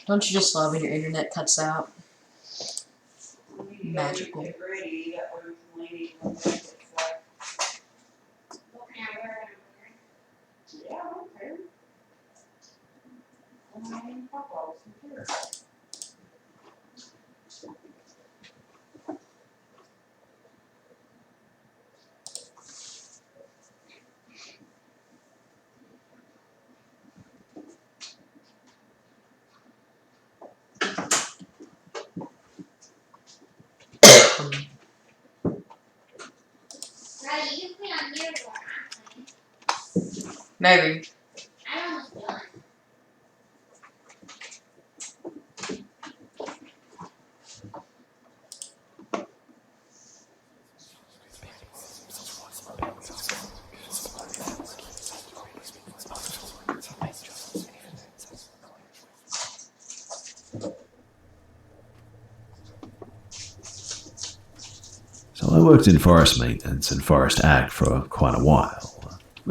Don't you just love when your internet cuts out? Magical. Maybe. So I worked in forest maintenance and forest ag for quite a while.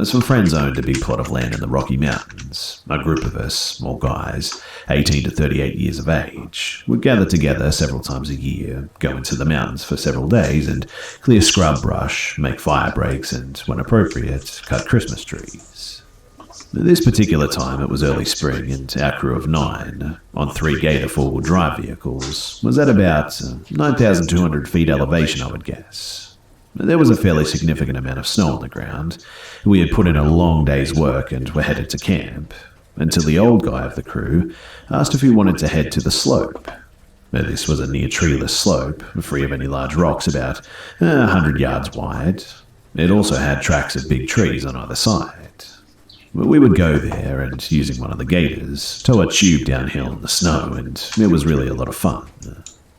Some friends owned a big plot of land in the Rocky Mountains. A group of us, all guys, 18 to 38 years of age, would gather together several times a year, go into the mountains for several days and clear scrub brush, make fire breaks and, when appropriate, cut Christmas trees. This particular time it was early spring and our crew of 9, on 3 Gator 4-wheel drive vehicles, was at about 9,200 feet elevation, I would guess. There was a fairly significant amount of snow on the ground. We had put in a long day's work and were headed to camp, until the old guy of the crew asked if we wanted to head to the slope. This was a near treeless slope, free of any large rocks, about 100 yards wide. It also had tracks of big trees on either side. We would go there and, using one of the gators, tow a tube downhill in the snow, and it was really a lot of fun.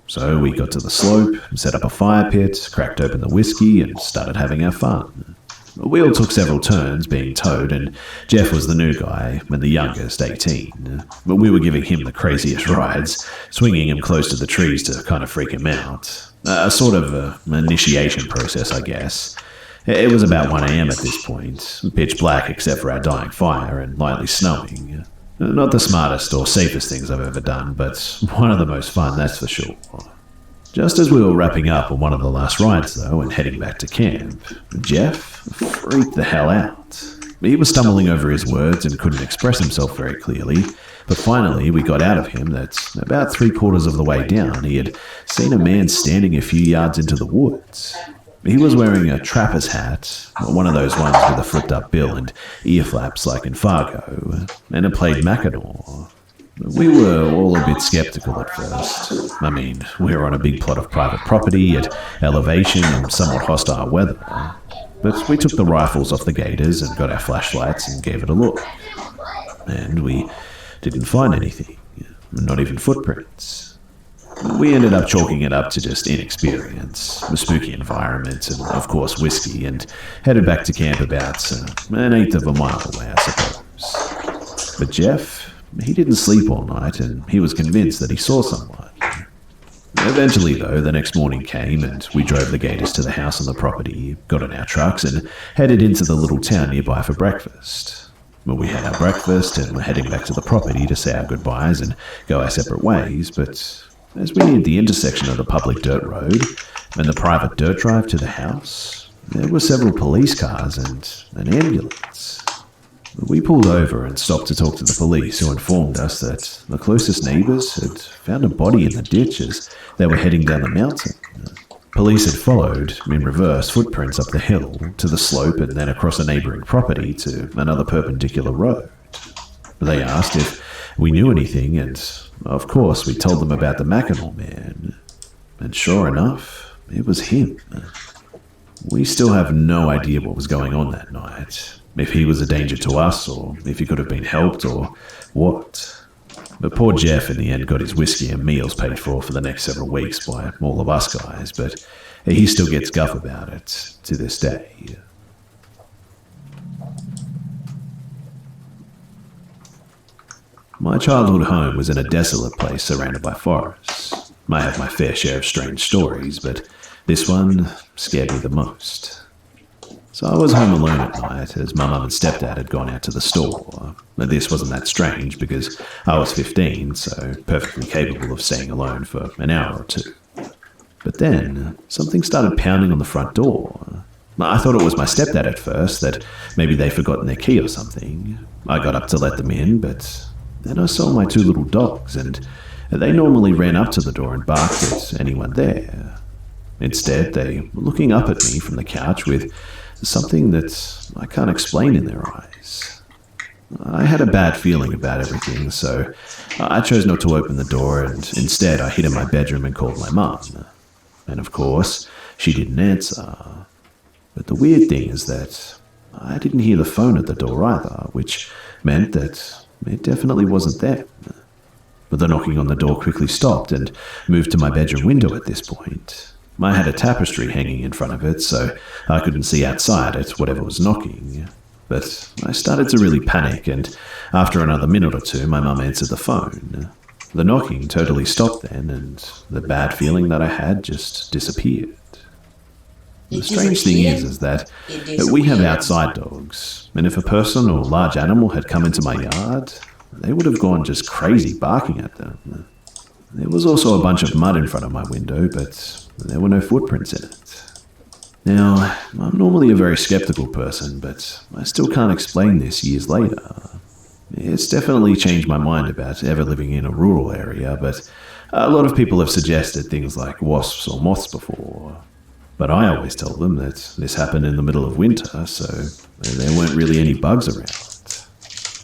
So we got to the slope, set up a fire pit, cracked open the whiskey, and started having our fun. We all took several turns being towed, and Jeff was the new guy, and the youngest, 18. But we were giving him the craziest rides, swinging him close to the trees to kind of freak him out. A sort of initiation process, I guess. It was about 1 a.m. at this point, pitch black except for our dying fire and lightly snowing. Not the smartest or safest things I've ever done, but one of the most fun, that's for sure. Just as we were wrapping up on one of the last rides, though, and heading back to camp, Jeff freaked the hell out. He was stumbling over his words and couldn't express himself very clearly, but finally we got out of him that about 3/4 of the way down he had seen a man standing a few yards into the woods. He was wearing a trapper's hat, one of those ones with a flipped-up bill and ear flaps like in Fargo, and it played Mackinaw. We were all a bit skeptical at first. I mean, we were on a big plot of private property at elevation and somewhat hostile weather. But we took the rifles off the gators and got our flashlights and gave it a look. And we didn't find anything, not even footprints. We ended up chalking it up to just inexperience, a spooky environment, and of course whiskey, and headed back to camp about 1/8 of a mile away, I suppose. But Jeff, he didn't sleep all night, and he was convinced that he saw someone. Eventually, though, the next morning came, and we drove the gators to the house on the property, got in our trucks, and headed into the little town nearby for breakfast. We had our breakfast, and were heading back to the property to say our goodbyes and go our separate ways, but as we neared the intersection of the public dirt road and the private dirt drive to the house, there were several police cars and an ambulance. We pulled over and stopped to talk to the police, who informed us that the closest neighbours had found a body in the ditch as they were heading down the mountain. Police had followed, in reverse, footprints up the hill to the slope and then across a neighbouring property to another perpendicular road. They asked if we knew anything, and of course we told them about the Mackinaw man. And sure enough, it was him. We still have no idea what was going on that night, if he was a danger to us, or if he could have been helped, or what. But poor Jeff in the end got his whiskey and meals paid for the next several weeks by all of us guys, but he still gets guff about it to this day. My childhood home was in a desolate place surrounded by forests. I have my fair share of strange stories, but this one scared me the most. So I was home alone at night as my mum and stepdad had gone out to the store. This wasn't that strange because I was 15, so perfectly capable of staying alone for an hour or two. But then, something started pounding on the front door. I thought it was my stepdad at first, that maybe they'd forgotten their key or something. I got up to let them in, but then I saw my 2 little dogs, and they normally ran up to the door and barked at anyone there. Instead, they were looking up at me from the couch with something that I can't explain in their eyes. I had a bad feeling about everything, so I chose not to open the door, and instead I hid in my bedroom and called my mum. And of course, she didn't answer. But the weird thing is that I didn't hear the phone at the door either, which meant that it definitely wasn't them. But the knocking on the door quickly stopped and moved to my bedroom window at this point. I had a tapestry hanging in front of it, so I couldn't see outside at whatever was knocking. But I started to really panic, and after another minute or two, my mum answered the phone. The knocking totally stopped then, and the bad feeling that I had just disappeared. The strange thing is that we have outside dogs, and if a person or large animal had come into my yard, they would have gone just crazy barking at them. There was also a bunch of mud in front of my window, but there were no footprints in it. Now, I'm normally a very skeptical person, but I still can't explain this years later. It's definitely changed my mind about ever living in a rural area, but a lot of people have suggested things like wasps or moths before. But I always tell them that this happened in the middle of winter, so there weren't really any bugs around.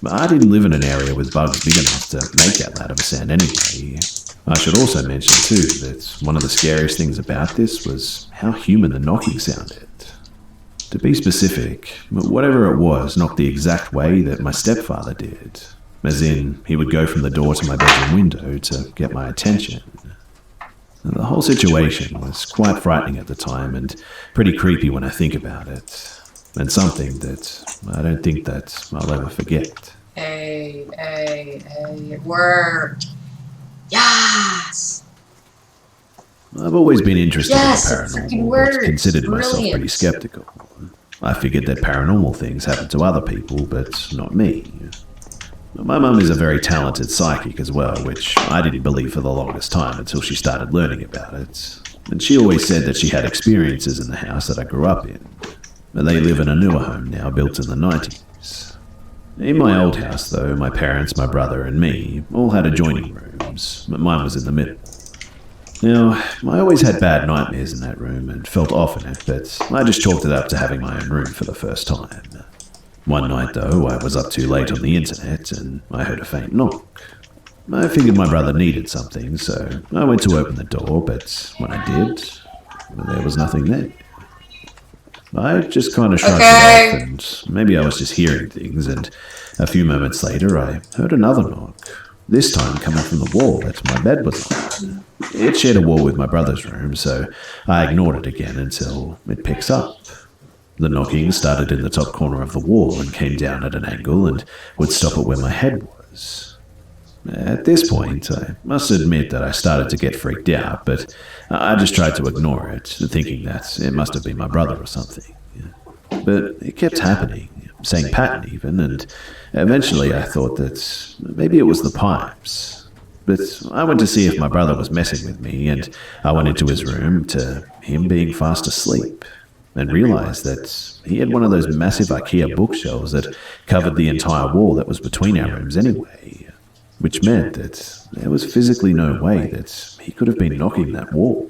But I didn't live in an area with bugs big enough to make that loud of a sound anyway. I should also mention too that one of the scariest things about this was how human the knocking sounded. To be specific, whatever it was knocked the exact way that my stepfather did. As in, he would go from the door to my bedroom window to get my attention. The whole situation was quite frightening at the time and pretty creepy when I think about it. And something that I don't think that I'll ever forget. Hey, it worked. Yes! I've always been interested in the It freaking paranormal, but worked. considered myself Brilliant. pretty skeptical. I figured that paranormal things happen to other people, but not me. My mum is a very talented psychic as well, which I didn't believe for the longest time until she started learning about it. And she always said that she had experiences in the house that I grew up in. They live in a newer home now, built in the 90s. In my old house, though, my parents, my brother, and me all had adjoining rooms, but mine was in the middle. Now, I always had bad nightmares in that room and felt off in it, but I just chalked it up to having my own room for the first time. One night, though, I was up too late on the internet and I heard a faint knock. I figured my brother needed something, so I went to open the door, but when I did, there was nothing there. I just kind of shrugged it off, and maybe I was just hearing things, and a few moments later I heard another knock, this time coming from the wall that my bed was on. It shared a wall with my brother's room, so I ignored it again until it picks up. The knocking started in the top corner of the wall and came down at an angle and would stop at where my head was. At this point, I must admit that I started to get freaked out, but I just tried to ignore it, thinking that it must have been my brother or something. But it kept happening, same pattern even, and eventually I thought that maybe it was the pipes. But I went to see if my brother was messing with me, and I went into his room to him being fast asleep, and realized that he had one of those massive IKEA bookshelves that covered the entire wall that was between our rooms anyway. Which meant that there was physically no way that he could have been knocking that wall.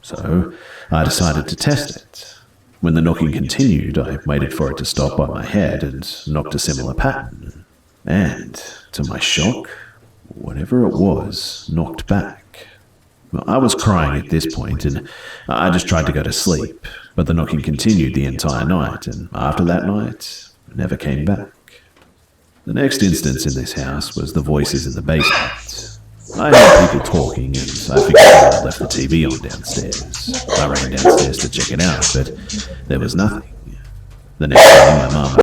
So I decided to test it. When the knocking continued, I waited for it to stop by my head and knocked a similar pattern. And, to my shock, whatever it was knocked back. I was crying at this point, and I just tried to go to sleep, but the knocking continued the entire night, and after that night, it never came back. The next instance in this house was the voices in the basement. I heard people talking, and I figured I left the TV on downstairs. I ran downstairs to check it out, but there was nothing. The next day, my mum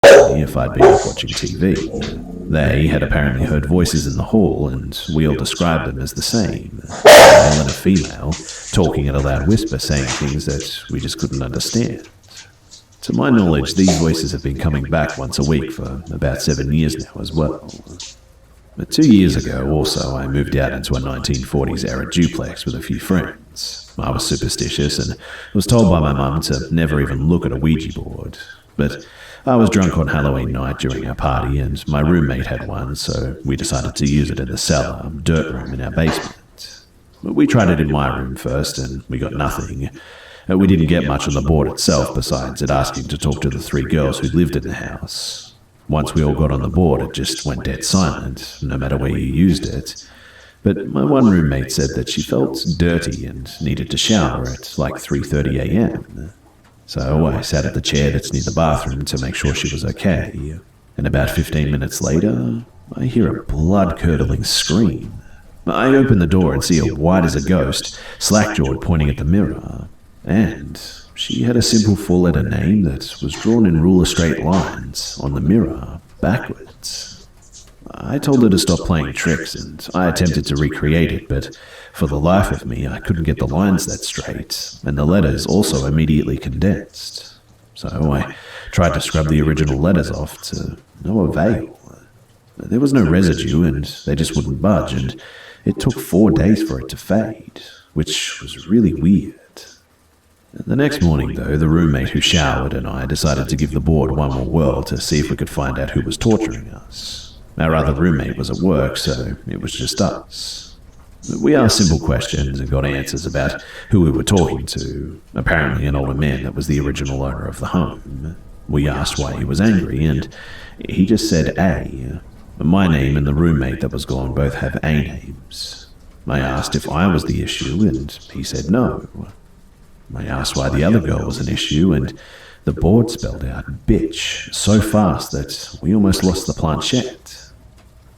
asked me if I'd been up watching TV. They had apparently heard voices in the hall, and we all described them as the same. A male and a female, talking in a loud whisper, saying things that we just couldn't understand. To my knowledge, these voices have been coming back once a week for about 7 years now as well. But 2 years ago, also, I moved out into a 1940s-era duplex with a few friends. I was superstitious and was told by my mum to never even look at a Ouija board. But I was drunk on Halloween night during our party, and my roommate had one, so we decided to use it in the cellar, dirt room in our basement. We tried it in my room first, and we got nothing. We didn't get much on the board itself, besides it asking to talk to the 3 girls who lived in the house. Once we all got on the board, it just went dead silent, no matter where you used it. But my one roommate said that she felt dirty and needed to shower at like 3:30 a.m. So I sat at the chair that's near the bathroom to make sure she was okay. And about 15 minutes later, I hear a blood-curdling scream. I open the door and see her white as a ghost, slack-jawed, pointing at the mirror. And she had a simple 4-letter name that was drawn in ruler straight lines on the mirror, backwards. I told her to stop playing tricks, and I attempted to recreate it, but for the life of me, I couldn't get the lines that straight, and the letters also immediately condensed. So I tried to scrub the original letters off to no avail. There was no residue, and they just wouldn't budge, and it took 4 days for it to fade, which was really weird. The next morning, though, the roommate who showered and I decided to give the board one more whirl to see if we could find out who was torturing us. Our other roommate was at work, so it was just us. We asked simple questions and got answers about who we were talking to, apparently an older man that was the original owner of the home. We asked why he was angry, and he just said A. My name and the roommate that was gone both have A names. I asked if I was the issue, and he said no. I asked why the other girl was an issue, and the board spelled out bitch so fast that we almost lost the planchette.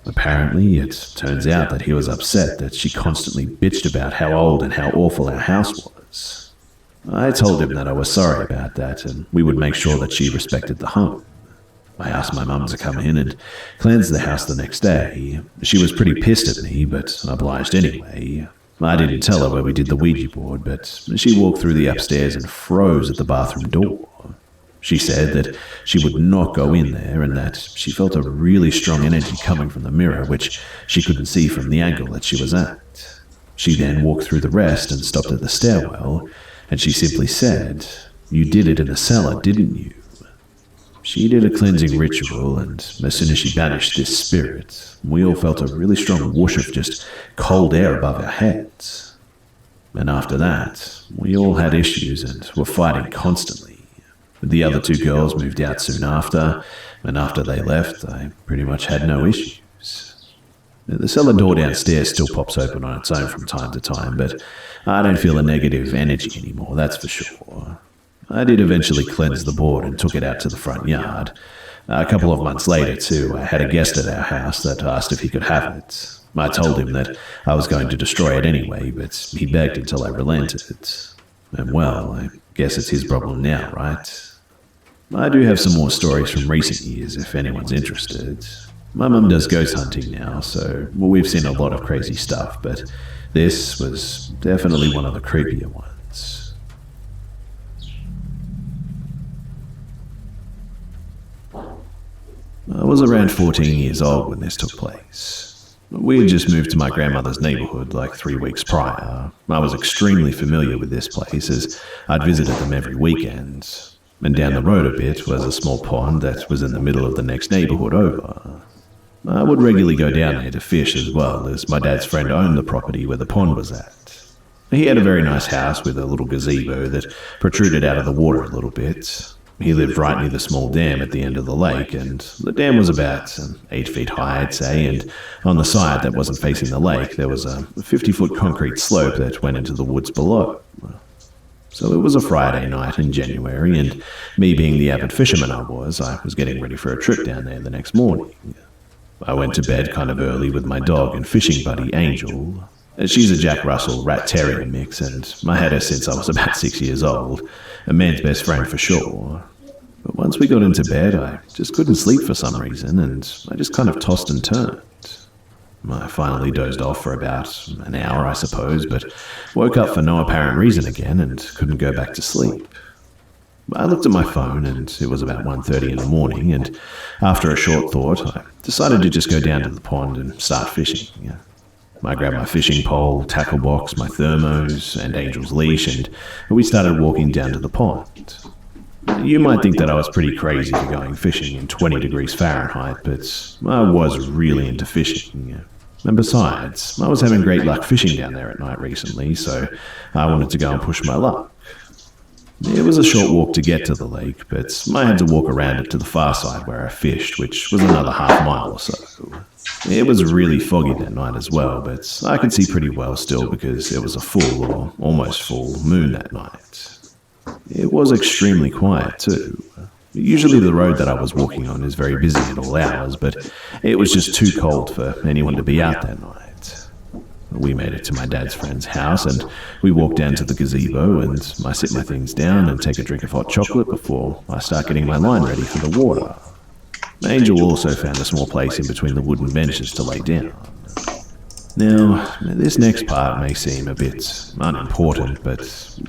Apparently, it turns out that he was upset that she constantly bitched about how old and how awful our house was. I told him that I was sorry about that, and we would make sure that she respected the home. I asked my mum to come in and cleanse the house the next day. She was pretty pissed at me, but obliged anyway. I didn't tell her where we did the Ouija board, but she walked through the upstairs and froze at the bathroom door. She said that she would not go in there and that she felt a really strong energy coming from the mirror, which she couldn't see from the angle that she was at. She then walked through the rest and stopped at the stairwell, and she simply said, "You did it in the cellar, didn't you?" She did a cleansing ritual, and as soon as she banished this spirit, we all felt a really strong whoosh of just cold air above our heads. And after that, we all had issues and were fighting constantly. The other 2 girls moved out soon after, and after they left, I pretty much had no issues. The cellar door downstairs still pops open on its own from time to time, but I don't feel a negative energy anymore, that's for sure. I did eventually cleanse the board and took it out to the front yard. A couple of months later, too, I had a guest at our house that asked if he could have it. I told him that I was going to destroy it anyway, but he begged until I relented. And well, I guess it's his problem now, right? I do have some more stories from recent years if anyone's interested. My mum does ghost hunting now, so we've seen a lot of crazy stuff, but this was definitely one of the creepier ones. I was around 14 years old when this took place. We had just moved to my grandmother's neighborhood like 3 weeks prior. I was extremely familiar with this place as I'd visited them every weekend. And down the road a bit was a small pond that was in the middle of the next neighborhood over. I would regularly go down there to fish as well, as my dad's friend owned the property where the pond was at. He had a very nice house with a little gazebo that protruded out of the water a little bit. He lived right near the small dam at the end of the lake, and the dam was about 8 feet high, I'd say, and on the side that wasn't facing the lake, there was a 50-foot concrete slope that went into the woods below. So it was a Friday night in January, and me being the avid fisherman I was getting ready for a trip down there the next morning. I went to bed kind of early with my dog and fishing buddy, Angel. She's a Jack Russell Rat Terrier mix, and I had her since I was about 6 years old. A man's best friend for sure. But once we got into bed, I just couldn't sleep for some reason, and I just kind of tossed and turned. I finally dozed off for about an hour, I suppose, but woke up for no apparent reason again and couldn't go back to sleep. I looked at my phone and it was about 1:30 in the morning, and after a short thought, I decided to just go down to the pond and start fishing. I grabbed my fishing pole, tackle box, my thermos, and Angel's leash, and we started walking down to the pond. You might think that I was pretty crazy for going fishing in 20 degrees Fahrenheit, but I was really into fishing. And besides, I was having great luck fishing down there at night recently, so I wanted to go and push my luck. It was a short walk to get to the lake, but I had to walk around it to the far side where I fished, which was another half mile or so. It was really foggy that night as well, but I could see pretty well still because it was a full or almost full moon that night. It was extremely quiet too. Usually the road that I was walking on is very busy at all hours, but it was just too cold for anyone to be out that night. We made it to my dad's friend's house and we walked down to the gazebo, and I sit my things down and take a drink of hot chocolate before I start getting my line ready for the water. Angel also found a small place in between the wooden benches to lay down. Now, this next part may seem a bit unimportant, but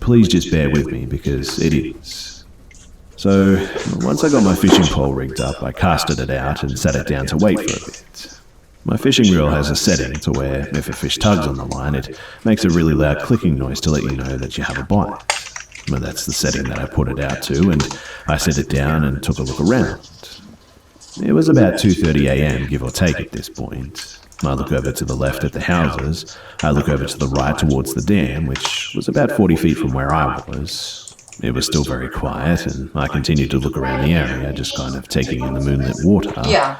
please just bear with me because it is. So, once I got my fishing pole rigged up, I casted it out and sat it down to wait for a bit. My fishing reel has a setting to where if a fish tugs on the line, it makes a really loud clicking noise to let you know that you have a bite. Well, that's the setting that I put it out to, and I set it down and took a look around. It was about 2:30 a.m, give or take at this point. I look over to the left at the houses. I look over to the right towards the dam, which was about 40 feet from where I was. It was still very quiet, and I continued to look around the area, just kind of taking in the moonlit water. Yeah.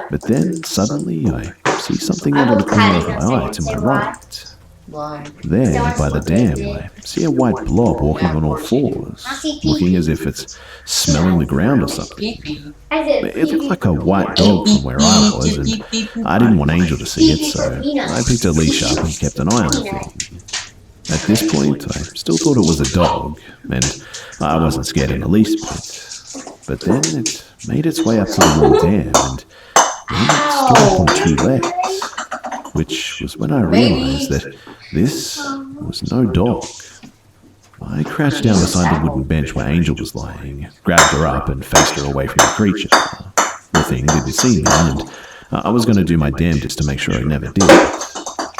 But then, suddenly, I see something out of the corner of my eye to my right. Why? There, by the dam, I see a white blob walking on all fours, looking as if it's smelling the ground or something. It looked like a white dog from where I was, and I didn't want Angel to see it, so I picked a leash up and kept an eye on the thing. At this point, I still thought it was a dog, and I wasn't scared in the least bit. But then it made its way up to the wall dam, and then it stood up on two legs, which was when I realized that this was no dog. I crouched down beside the wooden bench where Angel was lying, grabbed her up and faced her away from the creature. The thing didn't see me, and I was going to do my damnedest to make sure it never did.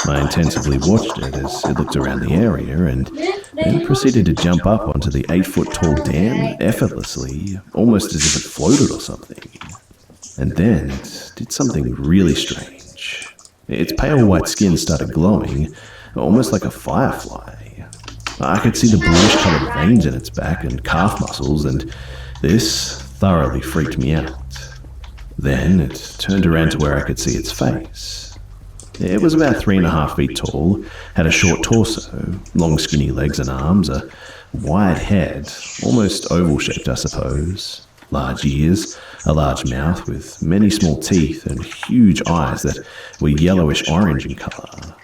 I intensively watched it as it looked around the area, and then proceeded to jump up onto the 8-foot-tall dam effortlessly, almost as if it floated or something. And then it did something really strange. Its pale white skin started glowing, almost like a firefly. I could see the bluish-coloured veins in its back and calf muscles, and this thoroughly freaked me out. Then it turned around to where I could see its face. It was about 3.5 feet tall, had a short torso, long skinny legs and arms, a wide head, almost oval-shaped I suppose, large ears, a large mouth with many small teeth and huge eyes that were yellowish-orange in colour.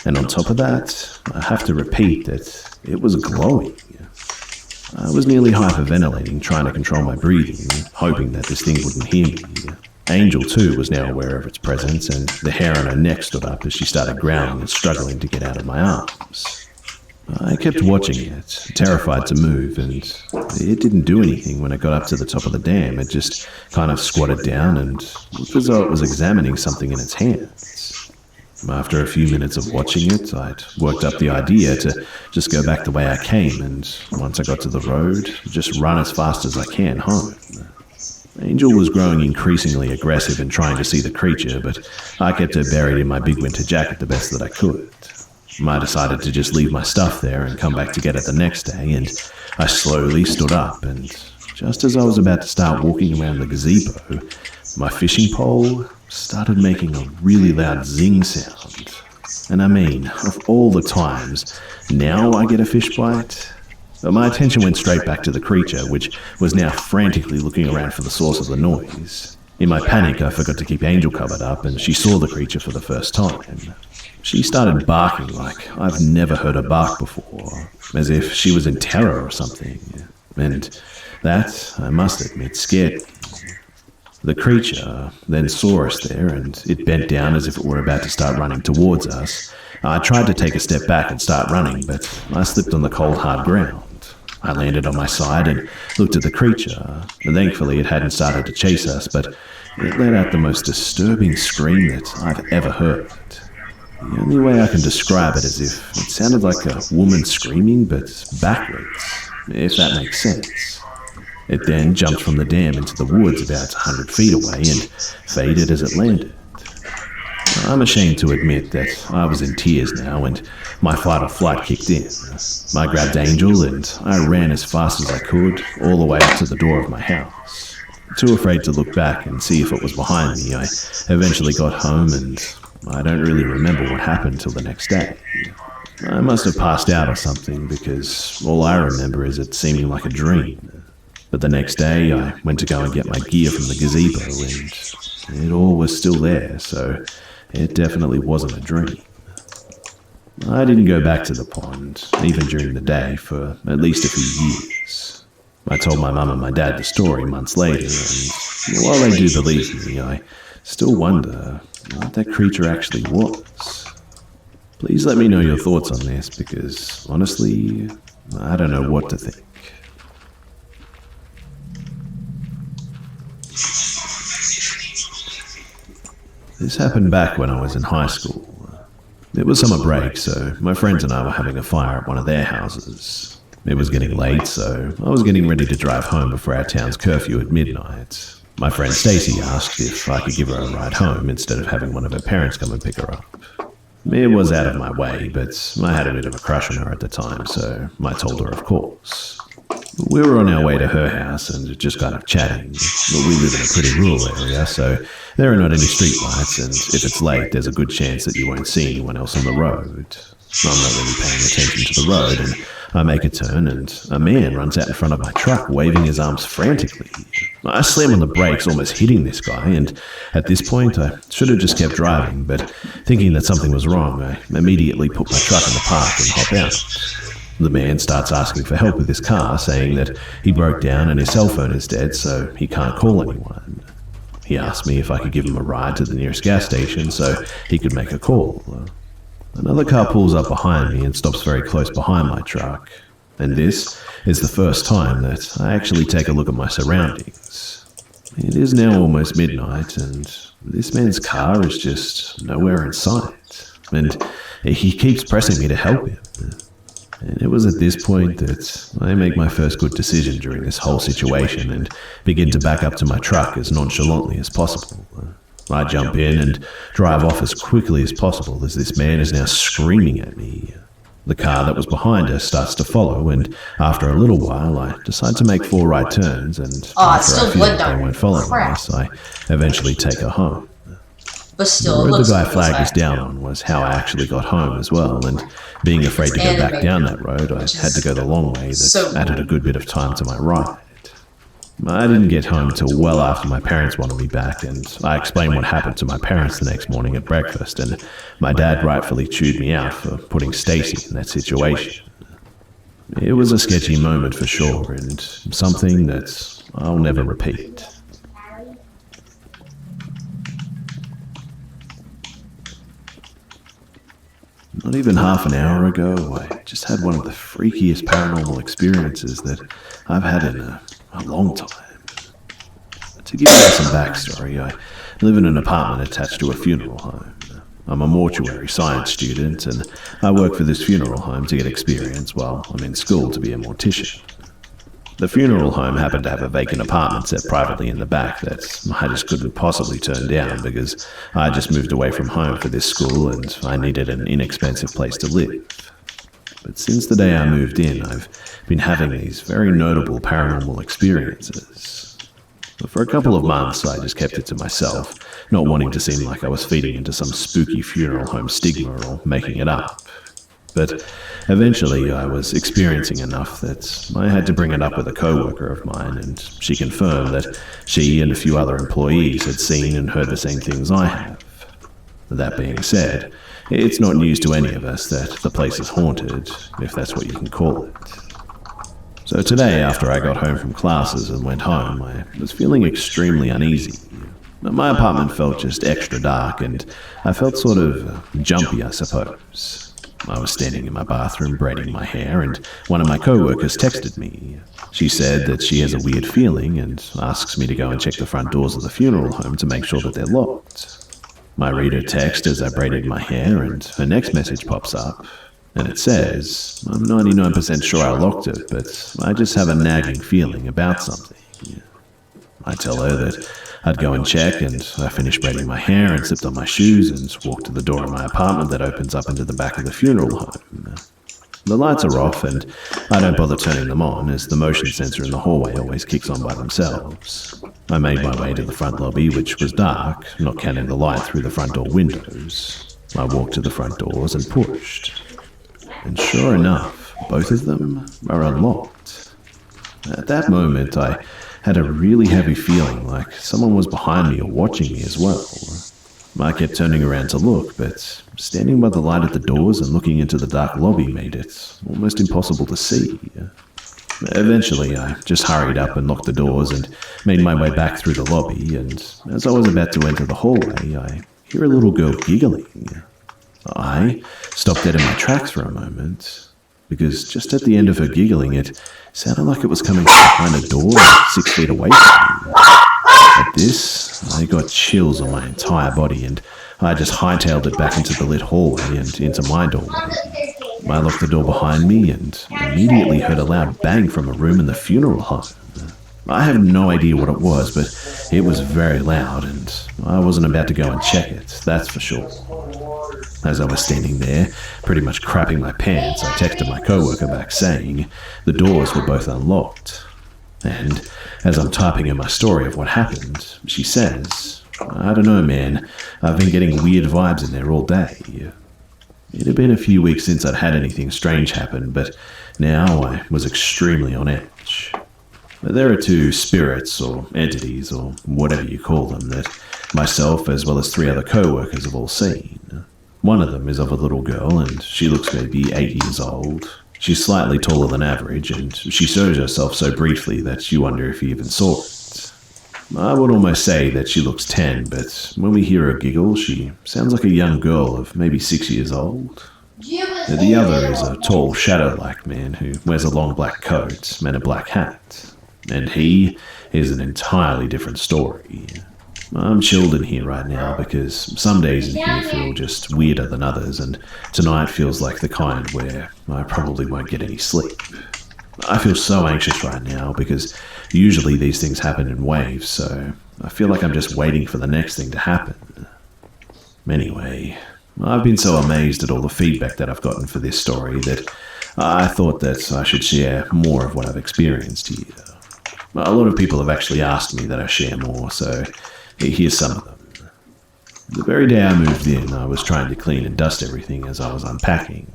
And on top of that, I have to repeat that it was glowing. I was nearly hyperventilating, trying to control my breathing, hoping that this thing wouldn't hear me. Angel, too, was now aware of its presence, and the hair on her neck stood up as she started growling and struggling to get out of my arms. I kept watching it, terrified to move, and it didn't do anything when it got up to the top of the dam. It just kind of squatted down and looked as though it was examining something in its hands. After a few minutes of watching it, I'd worked up the idea to just go back the way I came, and once I got to the road, just run as fast as I can home. Angel was growing increasingly aggressive and trying to see the creature, but I kept her buried in my big winter jacket the best that I could. I decided to just leave my stuff there and come back to get it the next day, and I slowly stood up, and just as I was about to start walking around the gazebo, my fishing pole started making a really loud zing sound. And I mean, of all the times, now I get a fish bite. But my attention went straight back to the creature, which was now frantically looking around for the source of the noise. In my panic, I forgot to keep Angel covered up, and she saw the creature for the first time. She started barking like I've never heard her bark before, as if she was in terror or something. And that, I must admit, scared me. The creature then saw us there, and it bent down as if it were about to start running towards us. I tried to take a step back and start running, but I slipped on the cold, hard ground. I landed on my side and looked at the creature. Thankfully, it hadn't started to chase us, but it let out the most disturbing scream that I've ever heard. The only way I can describe it is if it sounded like a woman screaming, but backwards, if that makes sense. It then jumped from the dam into the woods about 100 feet away and faded as it landed. I'm ashamed to admit that I was in tears now and my fight or flight kicked in. I grabbed Angel and I ran as fast as I could all the way up to the door of my house. Too afraid to look back and see if it was behind me, I eventually got home and I don't really remember what happened till the next day. I must have passed out or something because all I remember is it seeming like a dream. But the next day I went to go and get my gear from the gazebo and it all was still there, so it definitely wasn't a dream. I didn't go back to the pond, even during the day, for at least a few years. I told my mum and my dad the story months later, and while they do believe me, I still wonder what that creature actually was. Please let me know your thoughts on this, because honestly, I don't know what to think. This happened back when I was in high school. It was summer break, so my friends and I were having a fire at one of their houses. It was getting late, so I was getting ready to drive home before our town's curfew at midnight. My friend Stacy asked if I could give her a ride home instead of having one of her parents come and pick her up. It was out of my way, but I had a bit of a crush on her at the time, so I told her of course. We were on our way to her house and just kind of chatting. We live in a pretty rural area, so there are not any streetlights, and if it's late, there's a good chance that you won't see anyone else on the road. I'm not really paying attention to the road, and I make a turn, and a man runs out in front of my truck, waving his arms frantically. I slam on the brakes, almost hitting this guy, and at this point, I should have just kept driving, but thinking that something was wrong, I immediately put my truck in the park and hop out. The man starts asking for help with his car, saying that he broke down and his cell phone is dead, so he can't call anyone. He asked me if I could give him a ride to the nearest gas station so he could make a call. Another car pulls up behind me and stops very close behind my truck, and this is the first time that I actually take a look at my surroundings. It is now almost midnight, and this man's car is just nowhere in sight, and he keeps pressing me to help him. And it was at this point that I make my first good decision during this whole situation and begin to back up to my truck as nonchalantly as possible. I jump in and drive off as quickly as possible as this man is now screaming at me. The car that was behind us starts to follow, and after a little while I decide to make 4 right turns, and after I feel that they won't follow us, I eventually take her home. But still, the road the guy flagged us down on was how I actually got home as well, and being afraid to go back down that road, I had to go the long way that added a good bit of time to my ride. I didn't get home till well after my parents wanted me back, and I explained what happened to my parents the next morning at breakfast, and my dad rightfully chewed me out for putting Stacy in that situation. It was a sketchy moment for sure, and something that I'll never repeat. Not even half an hour ago, I just had one of the freakiest paranormal experiences that I've had in a long time. To give you some backstory, I live in an apartment attached to a funeral home. I'm a mortuary science student, and I work for this funeral home to get experience while I'm in school to be a mortician. The funeral home happened to have a vacant apartment set privately in the back that I just couldn't possibly turn down because I just moved away from home for this school and I needed an inexpensive place to live. But since the day I moved in, I've been having these very notable paranormal experiences. For a couple of months, I just kept it to myself, not wanting to seem like I was feeding into some spooky funeral home stigma or making it up. But eventually I was experiencing enough that I had to bring it up with a co-worker of mine, and she confirmed that she and a few other employees had seen and heard the same things I have. That being said, it's not news to any of us that the place is haunted, if that's what you can call it. So today, after I got home from classes and went home, I was feeling extremely uneasy. My apartment felt just extra dark, and I felt sort of jumpy, I suppose. I was standing in my bathroom braiding my hair, and one of my co-workers texted me. She said that she has a weird feeling and asks me to go and check the front doors of the funeral home to make sure that they're locked. I read her text as I braided my hair, and her next message pops up, and it says, "I'm 99% sure I locked it, but I just have a nagging feeling about something." I tell her that I'd go and check, and I finished braiding my hair and slipped on my shoes and walked to the door of my apartment that opens up into the back of the funeral home. The lights are off, and I don't bother turning them on, as the motion sensor in the hallway always kicks on by themselves. I made my way to the front lobby, which was dark, not counting the light through the front door windows. I walked to the front doors and pushed. And sure enough, both of them are unlocked. At that moment, I had a really heavy feeling like someone was behind me or watching me as well. I kept turning around to look, but standing by the light at the doors and looking into the dark lobby made it almost impossible to see. Eventually, I just hurried up and locked the doors and made my way back through the lobby, and as I was about to enter the hallway, I hear a little girl giggling. I stopped dead in my tracks for a moment, because just at the end of her giggling, it sounded like it was coming from behind a door 6 feet away from me. At this, I got chills on my entire body, and I just hightailed it back into the lit hallway and into my doorway. I locked the door behind me and immediately heard a loud bang from a room in the funeral home. I have no idea what it was, but it was very loud, and I wasn't about to go and check it, that's for sure. As I was standing there, pretty much crapping my pants, I texted my coworker back saying the doors were both unlocked. And as I'm typing in my story of what happened, she says, "I don't know, man, I've been getting weird vibes in there all day." It had been a few weeks since I'd had anything strange happen, but now I was extremely on edge. There are two spirits or entities or whatever you call them that myself as well as 3 other co-workers have all seen. One of them is of a little girl, and she looks maybe 8 years old. She's slightly taller than average, and she shows herself so briefly that you wonder if you even saw it. I would almost say that she looks 10, but when we hear her giggle, she sounds like a young girl of maybe 6 years old. The other is a tall, shadow-like man who wears a long black coat and a black hat, and he is an entirely different story. I'm chilled in here right now because some days in here feel just weirder than others, and tonight feels like the kind where I probably won't get any sleep. I feel so anxious right now because usually these things happen in waves, so I feel like I'm just waiting for the next thing to happen. Anyway, I've been so amazed at all the feedback that I've gotten for this story that I thought that I should share more of what I've experienced here. A lot of people have actually asked me that I share more, so here's some of them. The very day I moved in, I was trying to clean and dust everything as I was unpacking.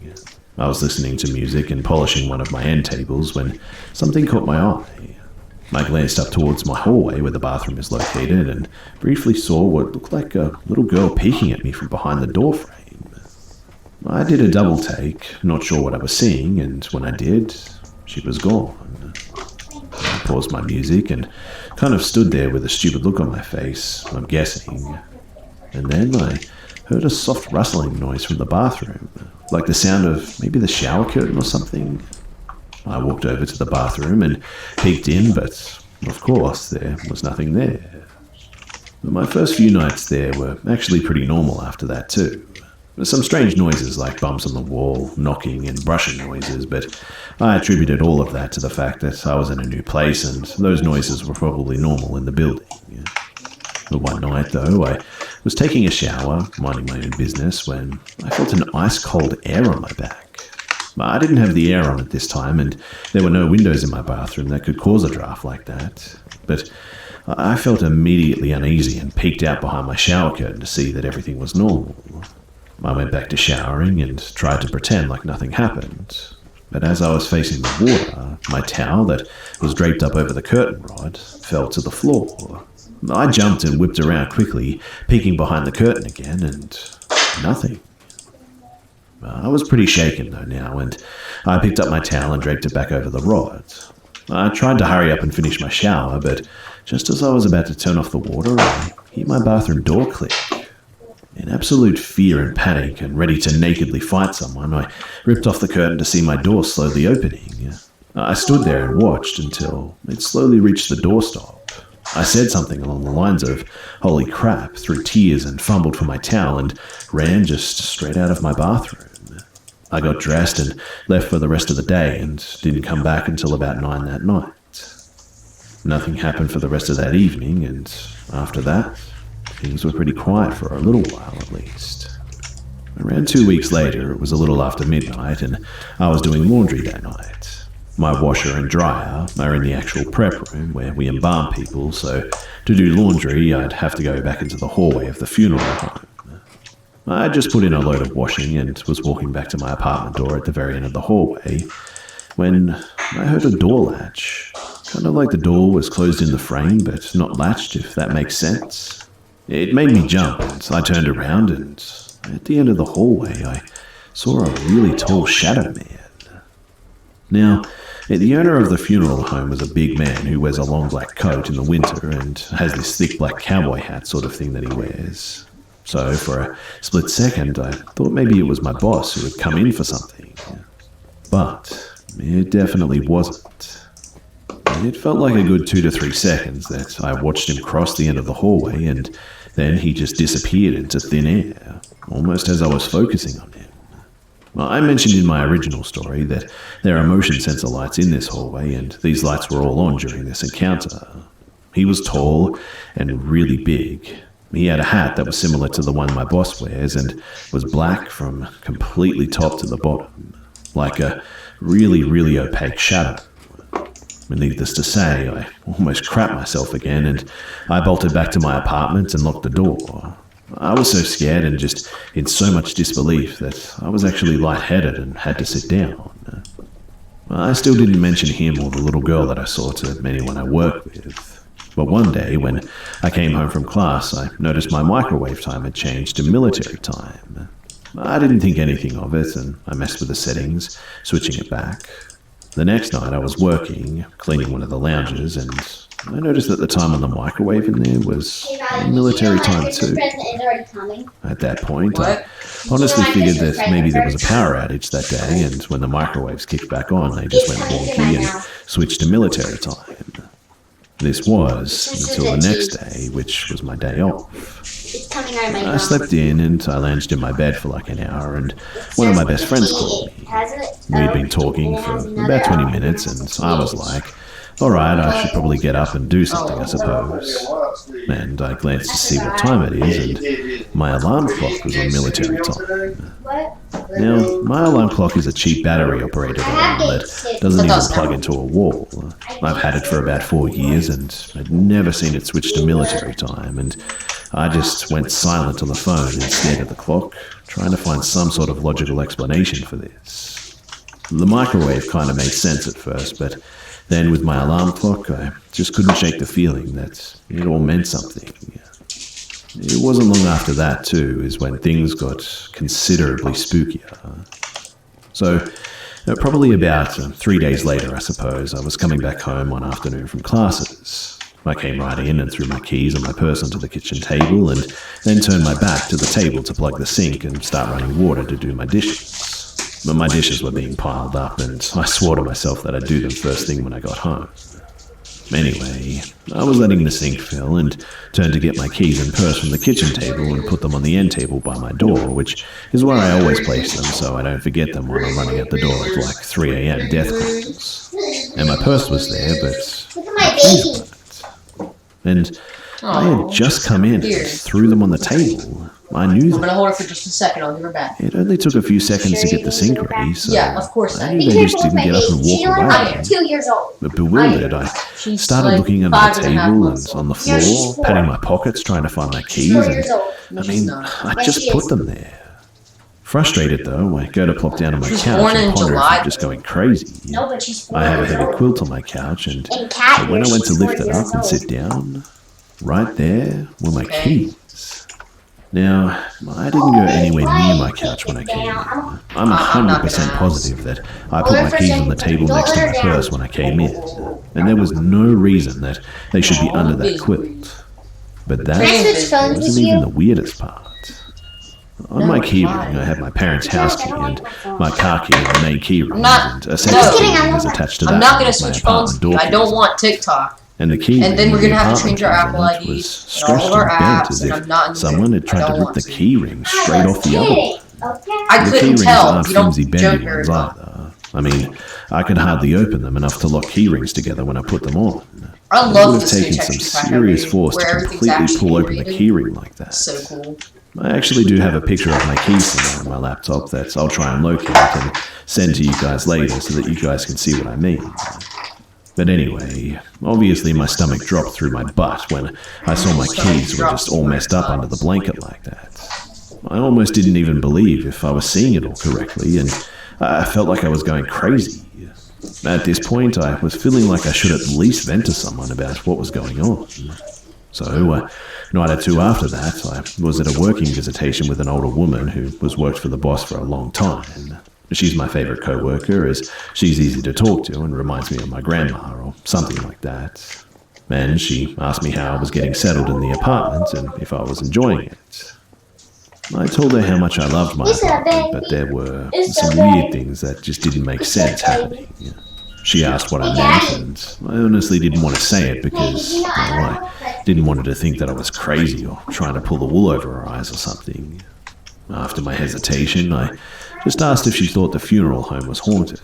I was listening to music and polishing one of my end tables when something caught my eye. I glanced up towards my hallway where the bathroom is located and briefly saw what looked like a little girl peeking at me from behind the door frame. I did a double take, not sure what I was seeing, and when I did, she was gone. I paused my music and kind of stood there with a stupid look on my face, I'm guessing. And then I heard a soft rustling noise from the bathroom, like the sound of maybe the shower curtain or something. I walked over to the bathroom and peeked in, but of course there was nothing there. My first few nights there were actually pretty normal after that too. Some strange noises like bumps on the wall, knocking and brushing noises, but I attributed all of that to the fact that I was in a new place and those noises were probably normal in the building. But one night though, I was taking a shower, minding my own business, when I felt an ice-cold air on my back. I didn't have the air on at this time, and there were no windows in my bathroom that could cause a draft like that. But I felt immediately uneasy and peeked out behind my shower curtain to see that everything was normal. I went back to showering and tried to pretend like nothing happened. But as I was facing the water, my towel that was draped up over the curtain rod fell to the floor. I jumped and whipped around quickly, peeking behind the curtain again, and nothing. I was pretty shaken though now, and I picked up my towel and draped it back over the rod. I tried to hurry up and finish my shower, but just as I was about to turn off the water, I hear my bathroom door click. In absolute fear and panic and ready to nakedly fight someone, I ripped off the curtain to see my door slowly opening. I stood there and watched until it slowly reached the doorstop. I said something along the lines of, "Holy crap," through tears and fumbled for my towel and ran just straight out of my bathroom. I got dressed and left for the rest of the day and didn't come back until about 9 that night. Nothing happened for the rest of that evening, and after that, things were pretty quiet for a little while at least. Around 2 weeks later, it was a little after midnight, and I was doing laundry that night. My washer and dryer are in the actual prep room where we embalm people, so to do laundry, I'd have to go back into the hallway of the funeral home. I just put in a load of washing and was walking back to my apartment door at the very end of the hallway when I heard a door latch. Kind of like the door was closed in the frame, but not latched, if that makes sense. It made me jump, and I turned around, and at the end of the hallway, I saw a really tall shadow man. Now, the owner of the funeral home was a big man who wears a long black coat in the winter and has this thick black cowboy hat sort of thing that he wears. So, for a split second, I thought maybe it was my boss who had come in for something. But it definitely wasn't. It felt like a good 2 to 3 seconds that I watched him cross the end of the hallway, and then he just disappeared into thin air, almost as I was focusing on him. I mentioned in my original story that there are motion sensor lights in this hallway, and these lights were all on during this encounter. He was tall and really big. He had a hat that was similar to the one my boss wears and was black from completely top to the bottom, like a really, really opaque shadow. And needless to say, I almost crapped myself again, and I bolted back to my apartment and locked the door. I was so scared and just in so much disbelief that I was actually lightheaded and had to sit down. I still didn't mention him or the little girl that I saw to anyone I worked with. But one day, when I came home from class, I noticed my microwave time had changed to military time. I didn't think anything of it, and I messed with the settings, switching it back. The next night I was working, cleaning one of the lounges, and I noticed that the time on the microwave in there was military time too. At that point, I honestly figured that maybe there was a power outage that day, and when the microwaves kicked back on, they just went wonky and switched to military time. This was until the next day, which was my day off. I slept in and I lounged in my bed for like an hour, and one of my best friends called me. We had been talking for about 20 minutes, and I was like, alright, I should probably get up and do something, I suppose. And I glanced to see what time it is, and my alarm clock was on military time. Now, my alarm clock is a cheap battery-operated alarm that doesn't even plug into a wall. I've had it for about 4 years, and I'd never seen it switch to military time, and I just went silent on the phone and stared at the clock, trying to find some sort of logical explanation for this. The microwave kind of made sense at first, but then with my alarm clock, I just couldn't shake the feeling that it all meant something. It wasn't long after that, too, is when things got considerably spookier. So, probably about 3 days later, I suppose, I was coming back home one afternoon from classes. I came right in and threw my keys and my purse onto the kitchen table, and then turned my back to the table to plug the sink and start running water to do my dishes. But my dishes were being piled up, and I swore to myself that I'd do them first thing when I got home. Anyway, I was letting the sink fill and turned to get my keys and purse from the kitchen table and put them on the end table by my door, which is where I always place them so I don't forget them when I'm running out the door at like 3 a.m. death calls. And my purse was there, but Look at my baby. And I had just come in and threw them on the table. I knew I'm that. gonna hold her for just a second. I'll give her back. It only took a few seconds to get the sink ready, so Yeah, of course. I knew they just didn't get up and walk away. 2 years old. But bewildered, I She's started like looking under 5 the and a half table and months on the Yeah, she's floor, 4. patting my pockets, trying to find my keys, 4 and years old. I mean, I just put them there. Frustrated though, I go to plop down on my She's couch born in and ponder if July. I'm just going crazy. No, but she's 4 I have a years heavy old. quilt on my couch, and In cat when I years, went to she's lift 4 it years up and old. sit down, right there were my Okay. keys. Now, I didn't go anywhere near my couch when I came in. I'm 100% positive that I put my keys on the table next to my purse when I came in, and there was no reason that they should be under that quilt. But that Can I switch phones with wasn't even you? the weirdest part. On my keyring, I had my parents' house key and my car key in the main keyring, I'm not- and a second key was attached to that. I'm not gonna my switch phones apartment with you. door I don't keys. want TikTok. And the key And then we're ring gonna have to the change our apartment Apple keys on it IDs was and all stretched of our and bent apps, as and if I'm not into someone it. had I tried to don't rip want the to. key ring straight off the other one. I The couldn't keyrings tell. aren't You don't flimsy jump bendy very ones well. either. I mean, I could hardly open them enough to lock keyrings together when I put them on. I It love would have this new taken some texture pack serious update, force where to everything's completely actually pull open the rated. keyring like that. So cool. I actually do have a picture of my key somewhere on my laptop that I'll try and locate and send to you guys later so that you guys can see what I mean. But anyway, obviously my stomach dropped through my butt when I saw my keys were just all messed up under the blanket like that. I almost didn't even believe if I was seeing it all correctly, and I felt like I was going crazy. At this point, I was feeling like I should at least vent to someone about what was going on. So, night or two after that, I was at a working visitation with an older woman who was worked for the boss for a long time. She's my favorite co-worker, as she's easy to talk to and reminds me of my grandma or something like that. And she asked me how I was getting settled in the apartment and if I was enjoying it. I told her how much I loved my apartment, but there were some weird things that just didn't make sense happening. She asked what I meant, and I honestly didn't want to say it because, well, I didn't want her to think that I was crazy or trying to pull the wool over her eyes or something. After my hesitation, I just asked if she thought the funeral home was haunted.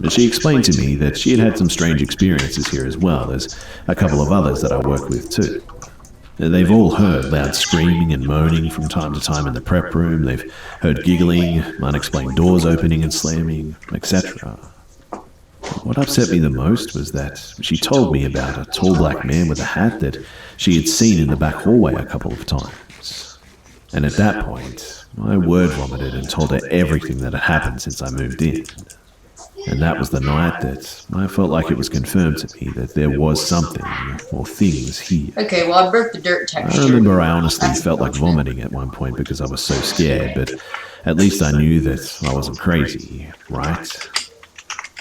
She explained to me that she had had some strange experiences here as well as a couple of others that I work with too. They've all heard loud screaming and moaning from time to time in the prep room. They've heard giggling, unexplained doors opening and slamming, etc. What upset me the most was that she told me about a tall black man with a hat that she had seen in the back hallway a couple of times. And at that point, I word vomited and told her everything that had happened since I moved in. And that was the night that I felt like it was confirmed to me that there was something or things here. Okay, well I broke the dirt texture. I remember I honestly felt like vomiting at one point because I was so scared, but at least I knew that I wasn't crazy, right?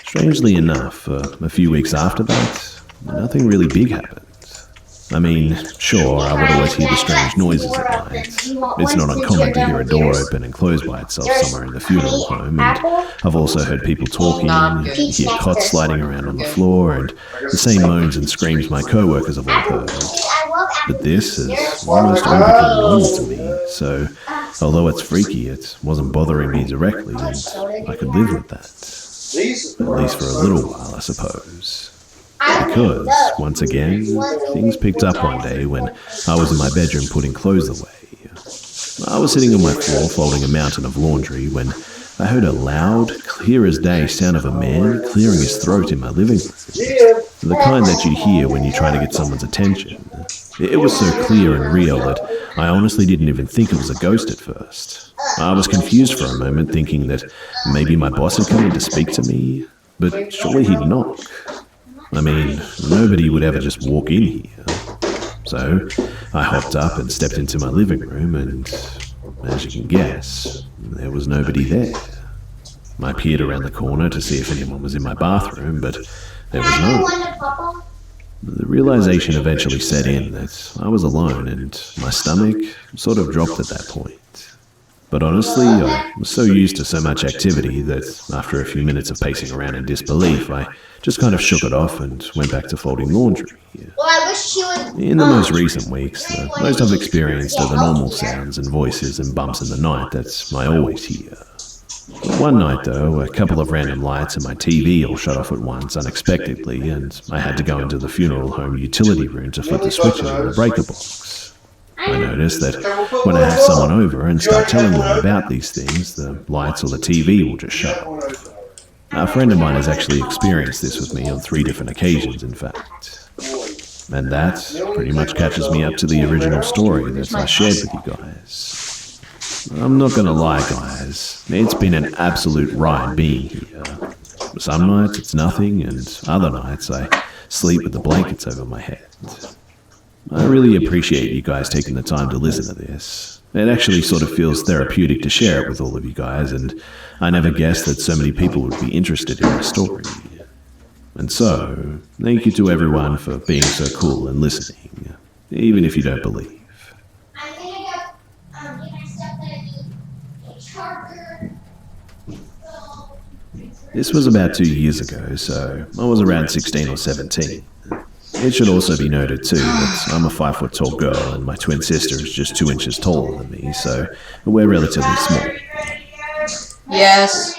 Strangely enough, a few weeks after that, nothing really big happened. I mean, sure, I would always hear the strange noises at night. It's not uncommon to hear a door open and close by itself somewhere in the funeral home, and I've also heard people talking, hear cots sliding around on the floor, and the same moans and screams my co-workers have all heard. But this has almost all become normal to me, so although it's freaky, it wasn't bothering me directly, and I could live with that. At least for a little while, I suppose. Because, once again, things picked up one day when I was in my bedroom putting clothes away. I was sitting on my floor folding a mountain of laundry when I heard a loud, clear as day sound of a man clearing his throat in my living room. The kind that you hear when you try to get someone's attention. It was so clear and real that I honestly didn't even think it was a ghost at first. I was confused for a moment, thinking that maybe my boss had come in to speak to me, but surely he'd knock. I mean, nobody would ever just walk in here. So I hopped up and stepped into my living room, and as you can guess, there was nobody there. I peered around the corner to see if anyone was in my bathroom, but there was no one. The realization eventually set in that I was alone, and my stomach sort of dropped at that point. But honestly, I was so used to so much activity that after a few minutes of pacing around in disbelief, I just kind of shook it off and went back to folding laundry. In the most recent weeks, the most I've experienced are the normal sounds and voices and bumps in the night that I always hear. One night, though, a couple of random lights and my TV all shut off at once unexpectedly, and I had to go into the funeral home utility room to flip the switches in the breaker box. I noticed that when I have someone over and start telling them about these things, the lights or the TV will just shut off. A friend of mine has actually experienced this with me on 3 different occasions, in fact. And that pretty much catches me up to the original story that I shared with you guys. I'm not gonna lie, guys, it's been an absolute ride being here. Some nights it's nothing, and other nights I sleep with the blankets over my head. I really appreciate you guys taking the time to listen to this. It actually sort of feels therapeutic to share it with all of you guys, and I never guessed that so many people would be interested in my story. And so, thank you to everyone for being so cool and listening, even if you don't believe. I'm gonna go get my stuff that I need. This was about 2 years ago, so I was around 16 or 17. It should also be noted too that I'm a 5-foot tall girl and my twin sister is just 2 inches taller than me, so we're relatively small. Yes.